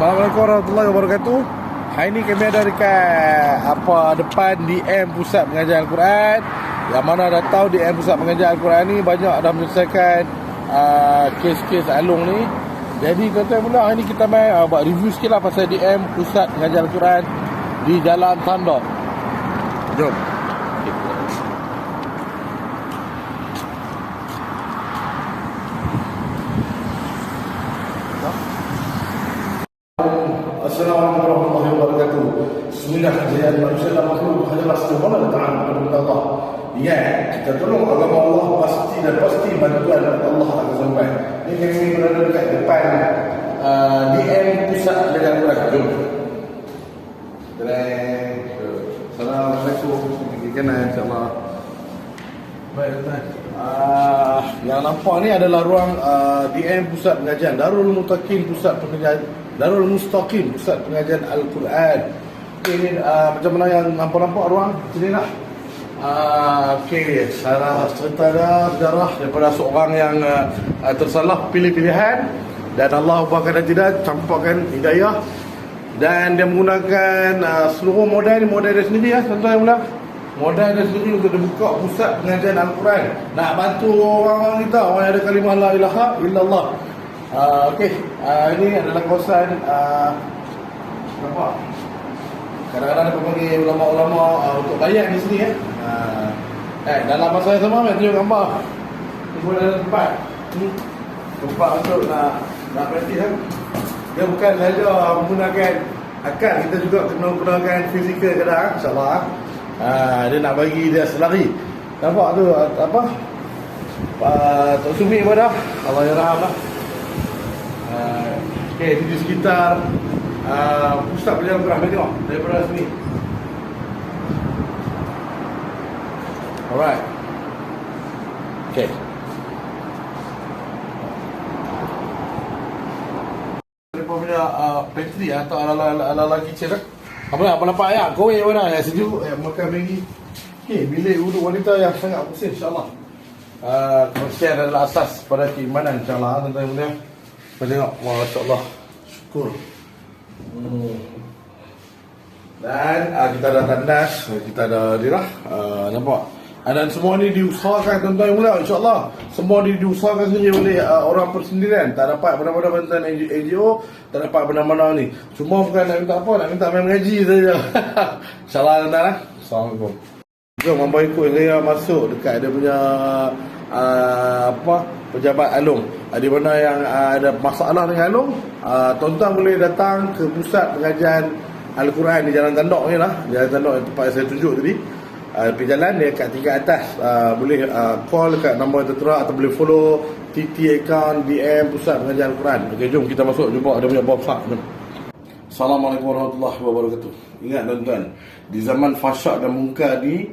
Assalamualaikum warahmatullahi wabarakatuh. Hari ini kami ada dekat depan DM Pusat Pengajian Al-Quran. Yang mana dah tahu DM Pusat Pengajian Al-Quran ni banyak dah menyelesaikan kes-kes Along ni. Jadi tuan-tuan mula hari ni kita main buat review sikit lah pasal DM Pusat Pengajian Al-Quran di Jalan Tandok. Jom. Assalamualaikum warahmatullahi wabarakatuh. Bismillah, kejayaan manusia dan makhluk hanyalah subhanahu wa ta'ala kepada Allah. Ya, kita tolong agama Allah pasti dan pasti bantuan Allah akan sampai. Ini kami berada dekat depan DM Pusat Pengajian Al-Quran. Jom. Assalamualaikum. InsyaAllah. Baik, tuan. Yang nampak ni adalah ruang DM Pusat Pengajian Darul Mustaqim Pusat Pengajian Darul Mustaqim Pusat Pengajian Al-Quran. Okay, ni macam mana yang nampak-nampak ruang sini nak? Okey, sejarah daripada seorang yang tersalah pilih-pilihan dan Allah ubahkan dan tidak campurkan hidayah, dan dia menggunakan seluruh modal dia sendiri tuan-tuan yang mula. Modal dia sendiri untuk dibuka pusat pengajian Al-Quran, nak bantu orang-orang kita, orang yang ada kalimah la ilaha illallah. Okey, ini adalah kawasan nampak. Kadang-kadang ada panggil ulama-ulama untuk layan di sini dalam masa yang sama, saya tunjuk gambar. Ini dalam tempat untuk nak praktis kan. Dia bukan saja menggunakan akal, kita juga kena gunakan fizikal kadang, insyaAllah. Dia nak bagi dia selari. Nampak tu Tok Sumi pada Allah ya rahmat lah. Okey, di sekitar pusat pengajian Al-Quran, tengok daripada sini. Alright. Okey. Mereka punya pantry atau ala-ala kitchen kan. Apa nampak ayam? Kowe mana yang sejuk, makan Maggi. Okey, bilik wuduk wanita yang sangat bersih insya-Allah. Kebersihan adalah asas pada keimanan insya-Allah, tuan-tuan yang mulia. Tengok, masya-Allah. Syukur. Dan kita ada tandas, kita ada dirah, nampak. Dan semua ni diusahakan tuan-tuan yang mulia, insya-Allah. Semua ni diusahakan sendiri oleh orang persendirian. Tak dapat mana-mana bantuan NGO, tak dapat mana-mana ni. Cuma bukan nak minta apa, nak minta main mengaji saja. Insya-Allah tuan-tuan. Assalamualaikum. Jom mampu ikut saya masuk dekat dia punya pejabat Along. Di mana yang ada masalah dengan Along, tuan-tuan boleh datang ke pusat pengajian Al-Quran di Jalan Tandok ni lah. Jalan Tandok yang tempat saya tunjuk tadi. Pergi jalan dia kat tingkat atas. Boleh call dekat nombor yang tertera atau boleh follow TT account DM Pusat Pengajian Al-Quran. Okey, jom kita masuk jumpa dia punya bawah besar. Assalamualaikum warahmatullahi wabarakatuh. Ingat tuan-tuan, di zaman fahsyat dan mungkar ni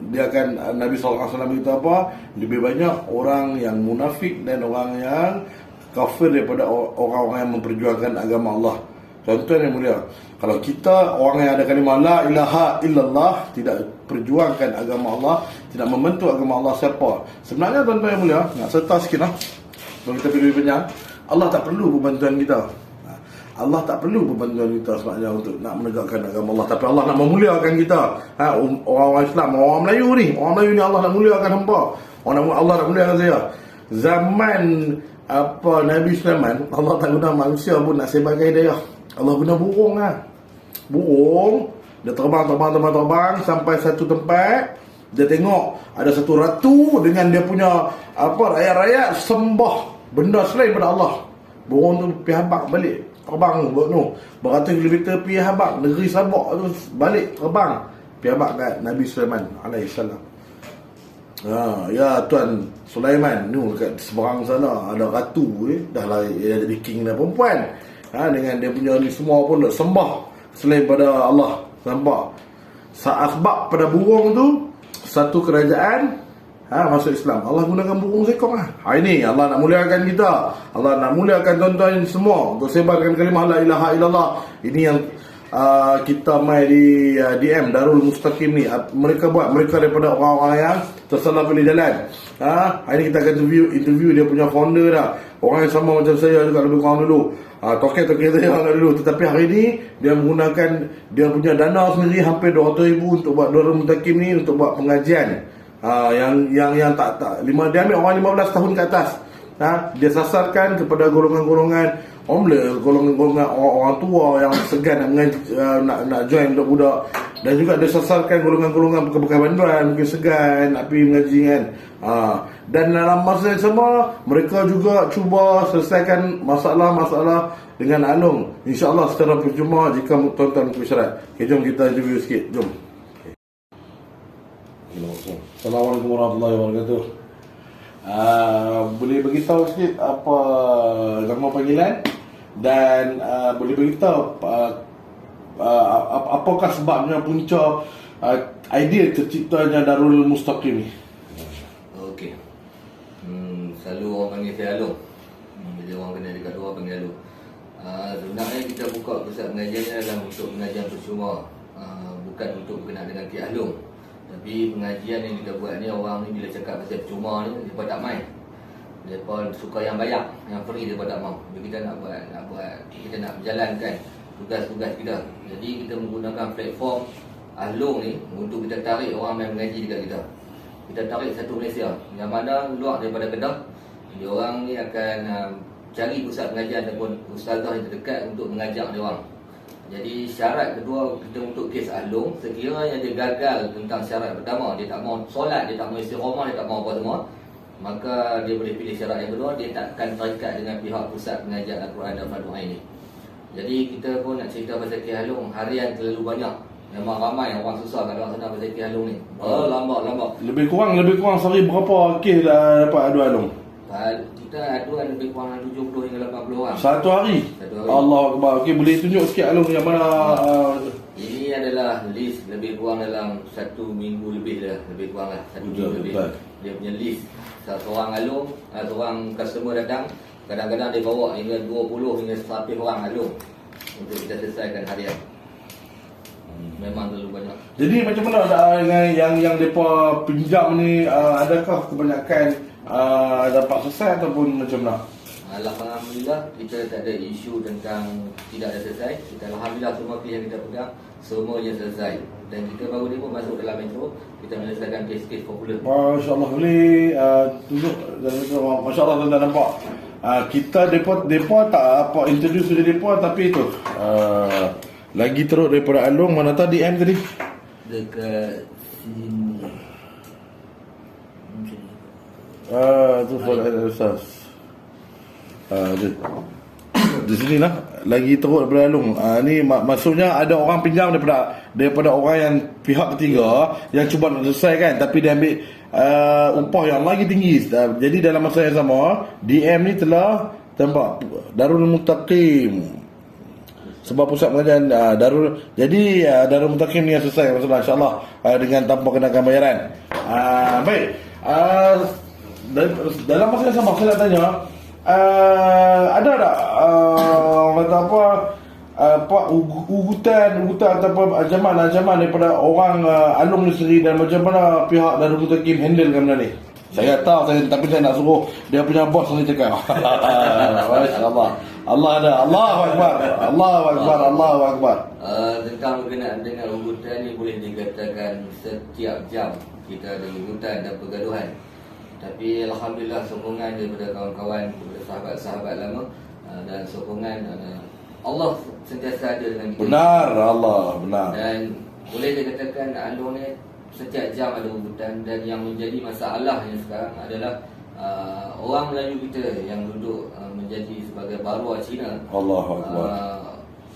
dia akan Nabi SAW beritahu apa? Lebih banyak orang yang munafik dan orang yang kafir daripada orang-orang yang memperjuangkan agama Allah. Tuan-tuan yang mulia, kalau kita orang yang ada kalimah la ilaha illallah, tidak perjuangkan agama Allah, tidak membantu agama Allah, siapa? Sebenarnya tuan-tuan yang mulia, nak serta sikit lah, kalau kita pergi panjang, Allah tak perlu bantuan kita. Allah tak perlu bantuan kita sebenarnya untuk nak menegakkan agama Allah, tapi Allah nak memuliakan kita. Orang-orang Islam, orang Melayu ni Allah nak muliakan hamba. Allah nak muliakan saya. Zaman Nabi Sulaiman, Allah tak guna manusia pun nak sebagai hidayah. Allah guna burung Burung dia terbang sampai satu tempat. Dia tengok ada satu ratu dengan dia punya rakyat-rakyat sembah benda selain daripada Allah. Burung tu pergi habaq balik, terbang beratus kilometer pergi habaq negeri Sabak tu, balik terbang pergi habaq kat Nabi Sulaiman alaihissalam. Ya Tuan Sulaiman ni kat seberang sana ada ratu dah lah, dia jadi king dan perempuan. Dengan dia punya ni semua pun sembah selain pada Allah. Nampak? Sebab pada burung tu satu kerajaan masuk Islam. Allah gunakan burung sekong ini Allah nak muliakan kita. Allah nak muliakan tuan-tuan semua untuk sebarkan kalimah la ilaha illallah. Ini yang kita mai di DM Darul Mustaqim ni. Mereka daripada orang-orang yang tersalah pilih jalan. Hari ni kita akan interview dia punya founder dah. orang yang sama macam saya juga lebih kurang dulu. Token-token saya yang dulu. Tetapi hari ni dia menggunakan dia punya dana sendiri hampir 200,000 untuk buat Darul Mutakim ni, untuk buat pengajian. Yang tak dia ambil orang 15 tahun ke atas. Dia sasarkan kepada golongan-golongan golongan-golongan orang tua yang segan nak join budak-budak, dan juga dia sasarkan golongan-golongan bekas banduan mungkin segan nak pergi mengaji kan. Dan dalam masa yang sama mereka juga cuba selesaikan masalah-masalah dengan Along, insya-Allah secara percuma jika tuan-tuan bersyarat. Okay, jom kita interview sikit, jom. Assalamualaikum warahmatullahi wabarakatuh. Boleh beritahu sikit apa nama panggilan dan boleh beritahu apakah sebabnya punca idea terciptanya Darul Mustaqim ni? Okey. Selalu orang panggil saya Along. Bila orang kenal dekat luar panggil Along. Sebenarnya kita buka pusat pengajian ni adalah untuk pengajian percuma, bukan untuk berkenaan dengan Ki Along. Tapi pengajian yang kita buat ni, orang ni bila cakap pasal percuma ni, mereka tak main. Mereka suka yang bayar, yang free mereka tak mau. Bila kita nak buat, kita nak berjalankan tugas-tugas kita. Jadi kita menggunakan platform Along ni untuk kita tarik orang main mengaji dekat kita. Kita tarik satu Malaysia, yang mana luar daripada Kedah, dia orang ni akan cari pusat pengajian ataupun ustazah yang terdekat untuk mengajak dia orang. Jadi syarat kedua kita untuk kes Along, sekiranya dia gagal tentang syarat pertama, dia tak mau solat, dia tak mau istiqamah, dia tak mau apa semua, maka dia boleh pilih syarat yang kedua, dia tak akan terikat dengan pihak pusat pengajian Al-Quran dan Fardhu Ain ni. Jadi kita pun nak cerita pasal kes Along, harian terlalu banyak. Memang ramai orang susah kalau sana pasal kes Along ni. Lambat. Lebih kurang sehari berapa kes dah dapat adu Along? Kita aduan lebih kurang 70 hingga 80 orang. Satu hari? Allah Akbar. Okey, boleh tunjuk sikit Along yang mana? Ini adalah list lebih kurang dalam 1 minggu lebih dah. Lebih kurang lah 1 minggu lebih. Dia punya list. Seorang Along, seorang customer datang, kadang-kadang dia bawa hingga 20 hingga 100 orang Along untuk kita selesaikan harian. Memang terlalu banyak. Jadi macam mana dengan yang mereka pinjam ni, adakah kebanyakan dapat selesai ataupun macam mana? Alhamdulillah kita tak ada isu tentang tidak ada selesai. Kita alhamdulillah semua kes yang kita pegang semuanya selesai. Dan kita baru ni pun masuk dalam metro, kita menyelesaikan kes-kes popular. Masya-Allah, boleh tunjuk masya-Allah tuan-tuan nampak. Kita depa tak apa introduce depa, tapi tu lagi teruk daripada Along. Mana tadi DM tadi? Dekat sini. Tu soal asas. Di sini lah lagi teruk daripada Along. Ni maksudnya ada orang pinjam daripada orang yang pihak ketiga yang cuba nak selesaikan, tapi dia ambil upah yang lagi tinggi. Jadi dalam masa yang sama, DM ni telah tampak Darul Mustaqim sebab pusat pengajian Darul. Jadi Darul Mustaqim ni yang selesai masalah, insya-Allah, dengan tanpa kenakan bayaran. Baik. Dalam masa yang sama saya nak tanya, ada tak kata apa ugutan ataupun ancaman daripada orang Along ni sendiri, dan macam mana pihak Darul Mustaqim handle benda ni? Saya tahu tapi saya nak suruh dia punya bos ni cakap. Masya-Allah. Allah ada. Allahu Akbar. Allahu Akbar. Tentang berkenaan dengan ugutan ni, boleh dikatakan setiap jam kita ada ugutan dan pergaduhan. Tapi alhamdulillah sokongan daripada kawan-kawan, daripada sahabat-sahabat lama, dan sokongan Allah sentiasa ada dengan kita. Benar, Allah, benar. Dan boleh dikatakan Along ni setiap jam ada ugutan. Dan yang menjadi masalah yang sekarang adalah orang Melayu kita yang duduk menjadi sebagai baruah Cina, Allahu Akbar,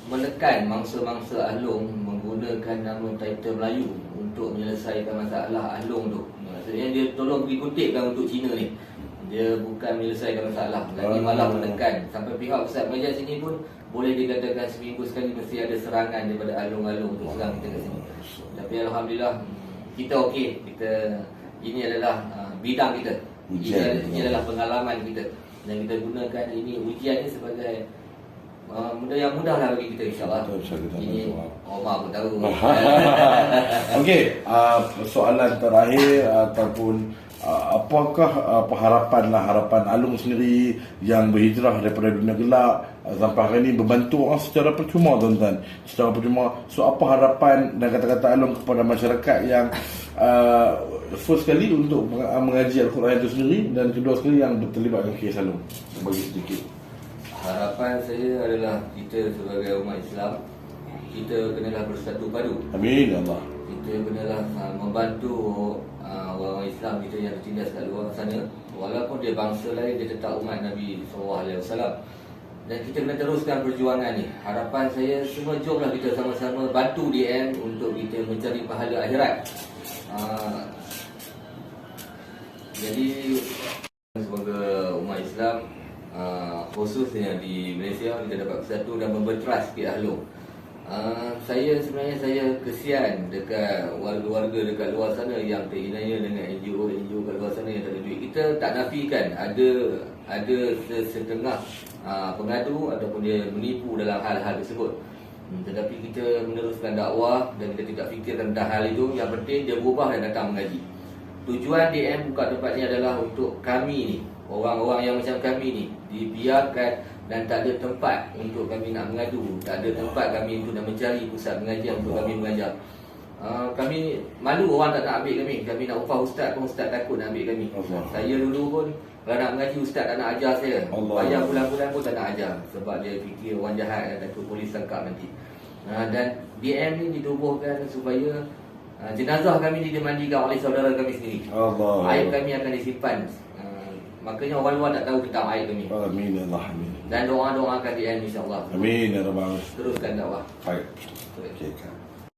menekan mangsa-mangsa Along menggunakan nama title Melayu untuk menyelesaikan masalah Along tu. Maksudnya dia tolong pergi kutipkan untuk Cina ni. Dia bukan menyelesaikan masalah, lagi malah menekan. Sampai pihak pusat pengajian sini pun boleh dikatakan seminggu sekali mesti ada serangan daripada Along-Along untuk serang kita kat sini. Tapi alhamdulillah kita okey. Ini adalah bidang kita. Ini adalah pengalaman kita, dan kita gunakan ini ujian ni sebagai benda yang mudah lah bagi kita, insyaAllah. Ini Omar pun tahu. Okey, soalan terakhir ataupun apakah harapan Alung sendiri yang berhijrah daripada dunia gelap sampai hari ini membantu orang secara percuma, tuan-tuan, secara percuma. So apa harapan dan kata-kata Alung kepada masyarakat yang first sekali untuk mengaji Al-Quran itu sendiri, dan kedua sekali yang terlibat dengan kes Alung? Bagi sedikit. Harapan saya adalah kita sebagai umat Islam, kita kenalah bersatu padu. Amin ya Allah. Kita kenalah membantu orang Islam kita yang tertindas kat luar sana. Walaupun dia bangsa lain, dia tetap umat Nabi SAW. Dan kita kena teruskan perjuangan ni. Harapan saya, semua jomlah kita sama-sama bantu DM untuk kita mencari pahala akhirat. Jadi semoga umat Islam, khususnya di Malaysia, kita dapat bersatu dan memberteras sikit Alung. Saya kesian dekat warga-warga dekat luar sana yang terhinaya dengan NGO kat luar sana yang tak ada duit. Kita tak nafikan ada setengah pengadu ataupun dia menipu dalam hal-hal tersebut. Tetapi kita meneruskan dakwah dan kita tidak fikirkan tentang hal itu. Yang penting dia berubah dan datang mengaji. Tujuan DM buka tempat ni adalah untuk kami ni, orang-orang yang macam kami ni, dibiarkan dan tak ada tempat untuk kami nak mengadu, tak ada tempat kami untuk nak mencari pusat pengajian untuk kami mengajar. Kami malu orang tak nak ambil kami nak upah ustaz pun ustaz takut nak ambil kami. Saya dulu pun kalau nak mengaji ustaz tak nak ajar saya, bayar bulan-bulan pun tak nak ajar, sebab dia fikir orang jahat dan takut polis tangkap nanti. Dan DM ni ditubuhkan supaya jenazah kami ni dimandikan oleh saudara kami sendiri. Aib kami akan disimpan. Makanya orang luar tak tahu tentang aib kami. Amin ya Allah. Amin. Dan doa-doakan DM insya-Allah. Amin ya Rabbal Alamin. Teruskan dakwah. Baik. Okay.